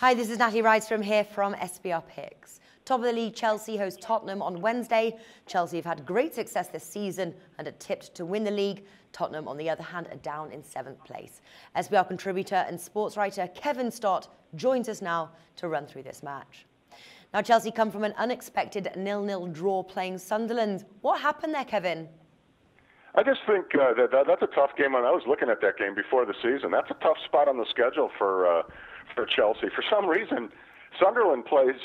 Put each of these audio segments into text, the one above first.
Hi, this is Natalie Rydstrom here from SBR Picks. Top of the league, Chelsea host Tottenham on Wednesday. Chelsea have had great success this season and are tipped to win the league. Tottenham, on the other hand, are down in 7th place. SBR contributor and sports writer Kevin Stott joins us now to run through this match. Now, Chelsea come from an unexpected 0-0 draw playing Sunderland. What happened there, Kevin? I just think that's a tough game. I was looking at that game before the season. That's a tough spot on the schedule for Chelsea. For some reason, Sunderland plays.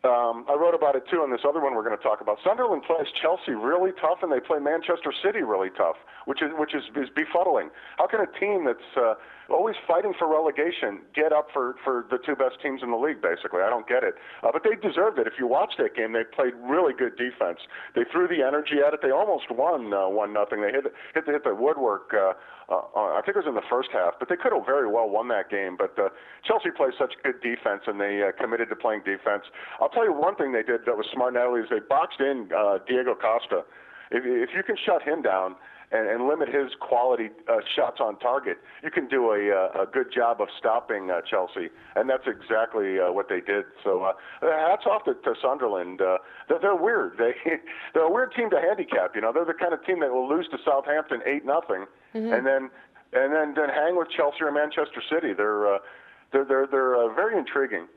I wrote about it too in this other one we're going to talk about. Sunderland plays Chelsea really tough, and they play Manchester City really tough, which is befuddling. How can a team that's always fighting for relegation get up for the two best teams in the league? Basically, I don't get it. But they deserved it. If you watch that game, they played really good defense. They threw the energy at it. They almost won 1-0. They hit the woodwork. I think it was in the first half, but they could have very well won that game. But Chelsea plays such good defense, and they committed to playing defense. I'll tell you one thing they did that was smart, Natalie, is they boxed in Diego Costa. If you can shut him down and limit his quality shots on target, you can do a good job of stopping Chelsea, and that's exactly what they did. So hats off to Sunderland. They're weird. They're a weird team to handicap. You know, they're the kind of team that will lose to Southampton 8-0, and then hang with Chelsea or Manchester City. They're very intriguing.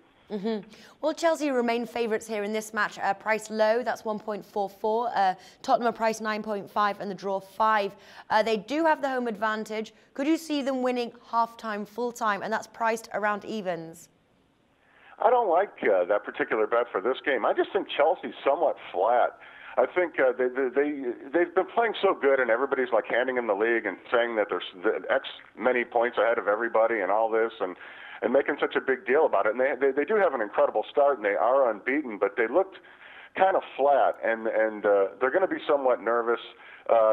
Well, Chelsea remain favourites here in this match, priced low, that's 1.44. Tottenham are priced 9.5 and the draw 5. They do have the home advantage. Could you see them winning half-time, full-time, and that's priced around evens? I don't like that particular bet for this game. I just think Chelsea's somewhat flat. I think they've been playing so good, and everybody's like handing them the league and saying that there's X many points ahead of everybody and all this, and making such a big deal about it. And they do have an incredible start, and they are unbeaten, but they looked kind of flat, and they're going to be somewhat nervous.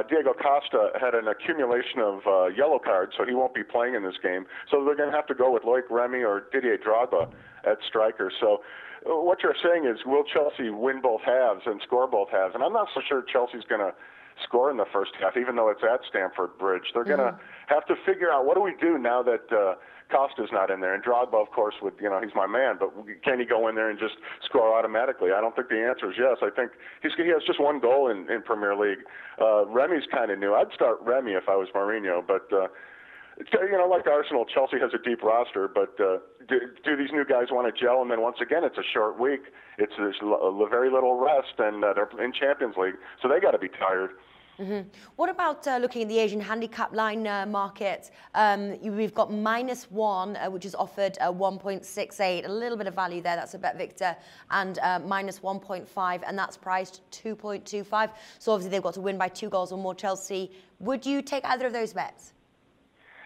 Diego Costa had an accumulation of yellow cards, so he won't be playing in this game. So they're going to have to go with Loic Remy or Didier Drogba at striker. So what you're saying is, will Chelsea win both halves and score both halves? And I'm not so sure Chelsea's going to score in the first half, even though it's at Stamford Bridge. They're going to have to figure out, what do we do now that Costa's not in there? And Drogba, of course, he's my man, but can he go in there and just score automatically? I don't think the answer is yes. I think he has just one goal in Premier League. Remy's kind of new. I'd start Remy if I was Mourinho, but like Arsenal, Chelsea has a deep roster, but do these new guys want to gel? And then once again, it's a short week. It's very little rest, and they're in Champions League, so they got to be tired. What about looking at the Asian handicap line market? We've got -1, which is offered 1.68, a little bit of value there. That's a Bet Victor, and -1.5, and that's priced 2.25. So obviously they've got to win by 2 goals or more, Chelsea. Would you take either of those bets?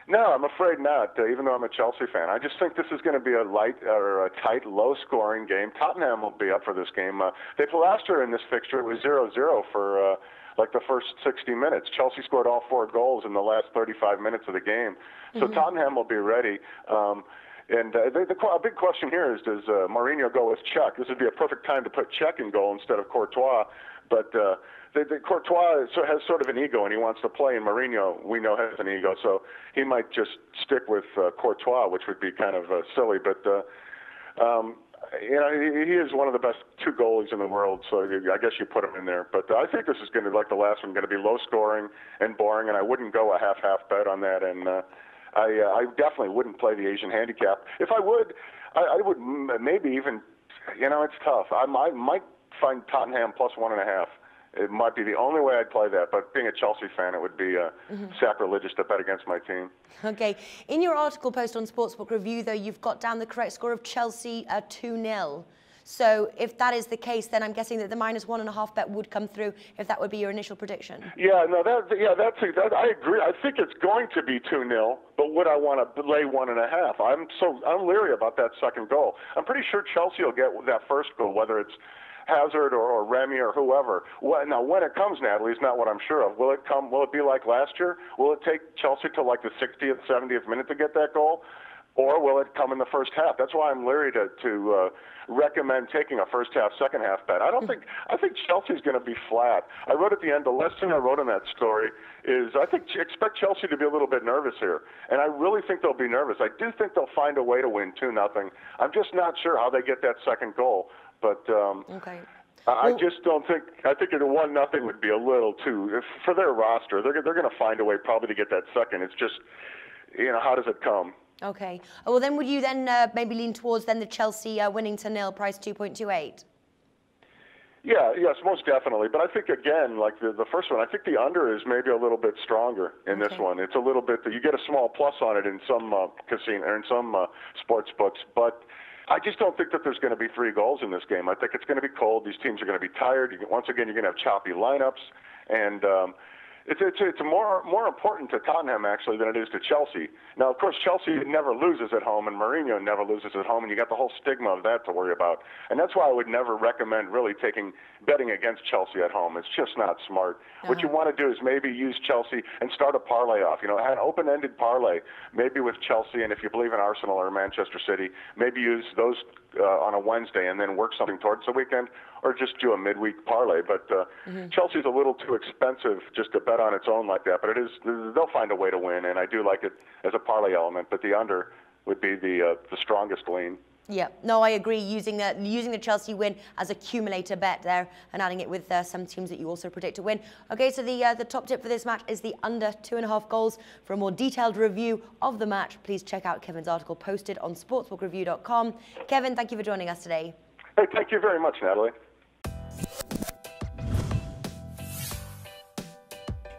No, I'm afraid not, even though I'm a Chelsea fan. I just think this is going to be a tight, low-scoring game. Tottenham will be up for this game. Last year in this fixture, it was 0-0 for like the first 60 minutes. Chelsea scored all 4 goals in the last 35 minutes of the game. So Tottenham will be ready. And a big question here is, does Mourinho go with Cech? This would be a perfect time to put Cech in goal instead of Courtois. But Courtois has sort of an ego, and he wants to play, and Mourinho, we know, has an ego. So he might just stick with Courtois, which would be kind of silly. But he is one of the best 2 goalies in the world, so I guess you put him in there. But I think this is going to, like the last one, going to be low scoring and boring, and I wouldn't go a half-half bet on that. And I definitely wouldn't play the Asian handicap. If I would, I would maybe even, it's tough. I might find Tottenham +1.5. It might be the only way I'd play that, but being a Chelsea fan, it would be sacrilegious to bet against my team. Okay. In your article post on SportsBook Review, though, you've got down the correct score of Chelsea 2-0. So if that is the case, then I'm guessing that the -1.5 bet would come through, if that would be your initial prediction. Yeah, no, I agree. I think it's going to be 2-0, but would I want to lay 1.5? I'm leery about that second goal. I'm pretty sure Chelsea will get that first goal, whether it's Hazard or Remy or whoever. Now, when it comes, Natalie, is not what I'm sure of. Will it come? Will it be like last year? Will it take Chelsea to like the 60th, 70th minute to get that goal? or will it come in the first half? That's why I'm leery to recommend taking a first half, second half bet. I think Chelsea's going to be flat. I wrote at the end, the last thing I wrote in that story is expect Chelsea to be a little bit nervous here. And I really think they'll be nervous. I do think they'll find a way to win 2-0. I'm just not sure how they get that second goal. But okay. I just don't think. I think a 1-0 would be a little too for their roster. They're going to find a way probably to get that second. It's just, how does it come? Okay. Well, then would you then maybe lean towards then the Chelsea winning to 0, price 2.28? Yeah, yes, most definitely. But I think, again, like the first one, I think the under is maybe a little bit stronger in this one. It's a little bit, you get a small plus on it in some casino or in some sports books. But I just don't think that there's going to be 3 goals in this game. I think it's going to be cold. These teams are going to be tired. Once again, you're going to have choppy lineups. And it's more important to Tottenham, actually, than it is to Chelsea. Now, of course, Chelsea never loses at home, and Mourinho never loses at home, and you got the whole stigma of that to worry about. And that's why I would never recommend really betting against Chelsea at home. It's just not smart. What you want to do is maybe use Chelsea and start a parlay off. Have an open-ended parlay, maybe with Chelsea, and if you believe in Arsenal or Manchester City, maybe use those on a Wednesday and then work something towards the weekend, or just do a midweek parlay. But Chelsea's a little too expensive just to bet on its own like that. But they'll find a way to win, and I do like it as a parlay element. But the under would be the strongest lean. Yeah, no, I agree. Using the Chelsea win as accumulator bet there and adding it with some teams that you also predict to win. Okay, so the top tip for this match is the under 2.5 goals. For a more detailed review of the match, please check out Kevin's article posted on sportsbookreview.com. Kevin, thank you for joining us today. Hey, thank you very much, Natalie.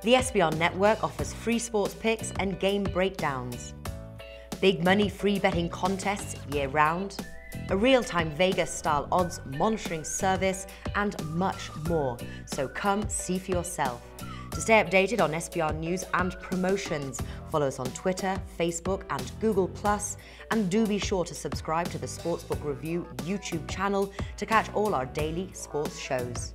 The SBR network offers free sports picks and game breakdowns, big money free betting contests year-round, a real-time Vegas-style odds monitoring service, and much more. So come see for yourself. To stay updated on SBR news and promotions, follow us on Twitter, Facebook, and Google+, and do be sure to subscribe to the Sportsbook Review YouTube channel to catch all our daily sports shows.